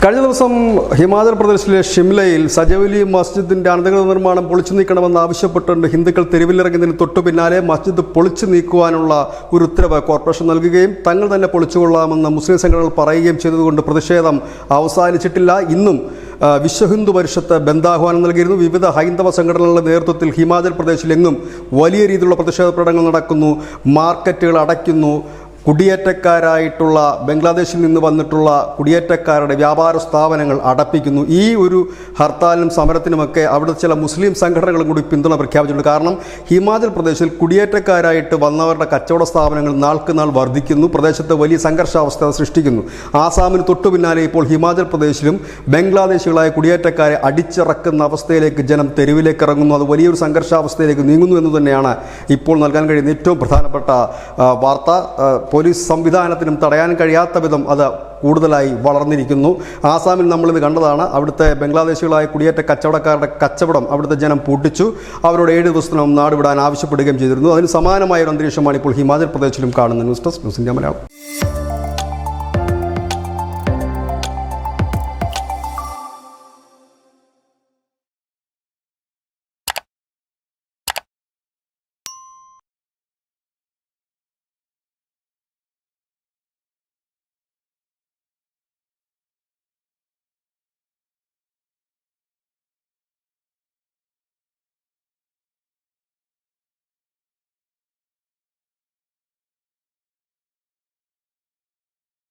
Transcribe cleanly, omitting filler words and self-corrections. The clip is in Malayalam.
കഴിഞ്ഞ ദിവസം ഹിമാചൽ പ്രദേശിലെ ഷിംലയിൽ സജൌലി മസ്ജിദിന്റെ അനധികൃത നിർമ്മാണം പൊളിച്ചു നീക്കണമെന്ന് ആവശ്യപ്പെട്ടുകൊണ്ട് ഹിന്ദുക്കൾ തെരുവിലിറങ്ങുന്നതിന് തൊട്ടു പിന്നാലെ മസ്ജിദ് പൊളിച്ചു നീക്കുവാനുള്ള ഒരു ഉത്തരവ് കോർപ്പറേഷൻ നൽകുകയും തങ്ങൾ തന്നെ പൊളിച്ചുകൊള്ളാമെന്ന് മുസ്ലിം സംഘടനകൾ പറയുകയും ചെയ്തതുകൊണ്ട് പ്രതിഷേധം അവസാനിച്ചിട്ടില്ല. ഇന്നും വിശ്വഹിന്ദു പരിഷത്ത് ബന്ദാഹ്വാനം നൽകിയിരുന്നു. വിവിധ ഹൈന്ദവ സംഘടനകളുടെ നേതൃത്വത്തിൽ ഹിമാചൽ പ്രദേശിലെങ്ങും വലിയ രീതിയിലുള്ള പ്രതിഷേധ പ്രകടനങ്ങൾ നടക്കുന്നു. മാർക്കറ്റുകൾ അടയ്ക്കുന്നു. കുടിയേറ്റക്കാരായിട്ടുള്ള ബംഗ്ലാദേശിൽ നിന്ന് വന്നിട്ടുള്ള കുടിയേറ്റക്കാരുടെ വ്യാപാര സ്ഥാപനങ്ങൾ അടപ്പിക്കുന്നു. ഈ ഒരു ഹർത്താലിനും സമരത്തിനുമൊക്കെ അവിടെ ചില മുസ്ലിം സംഘടനകളും കൂടി പിന്തുണ പ്രഖ്യാപിച്ചിട്ടുണ്ട്. കാരണം ഹിമാചൽ പ്രദേശിൽ കുടിയേറ്റക്കാരായിട്ട് വന്നവരുടെ കച്ചവട സ്ഥാപനങ്ങൾ നാൾക്ക് നാൾ വർദ്ധിക്കുന്നു. പ്രദേശത്ത് വലിയ സംഘർഷാവസ്ഥ സൃഷ്ടിക്കുന്നു. ആസാമിന് തൊട്ടു പിന്നാലെ ഇപ്പോൾ ഹിമാചൽ പ്രദേശിലും ബംഗ്ലാദേശികളായ കുടിയേറ്റക്കാരെ അടിച്ചിറക്കുന്ന അവസ്ഥയിലേക്ക് ജനം തെരുവിലേക്ക് ഇറങ്ങുന്നു. അത് വലിയൊരു സംഘർഷാവസ്ഥയിലേക്ക് നീങ്ങുന്നു എന്ന് തന്നെയാണ് ഇപ്പോൾ നൽകാൻ കഴിയുന്ന ഏറ്റവും പ്രധാനപ്പെട്ട വാർത്ത. പോലീസ് സംവിധാനത്തിനും തടയാൻ കഴിയാത്ത വിധം അത് കൂടുതലായി വളർന്നിരിക്കുന്നു. ആസാമിൽ നമ്മളിത് കണ്ടതാണ്. അവിടുത്തെ ബംഗ്ലാദേശികളായ കുടിയേറ്റ കച്ചവടക്കാരുടെ കച്ചവടം അവിടുത്തെ ജനം പൂട്ടിച്ചു. അവരോട് 7 ദിവസത്തിനകം നാടുവിടാൻ ആവശ്യപ്പെടുകയും ചെയ്തിരുന്നു. അതിന് സമാനമായ ഒരു അന്തരീക്ഷമാണ് ഇപ്പോൾ ഹിമാചൽ പ്രദേശിലും കാണുന്നത്. News desk news India Malayalam.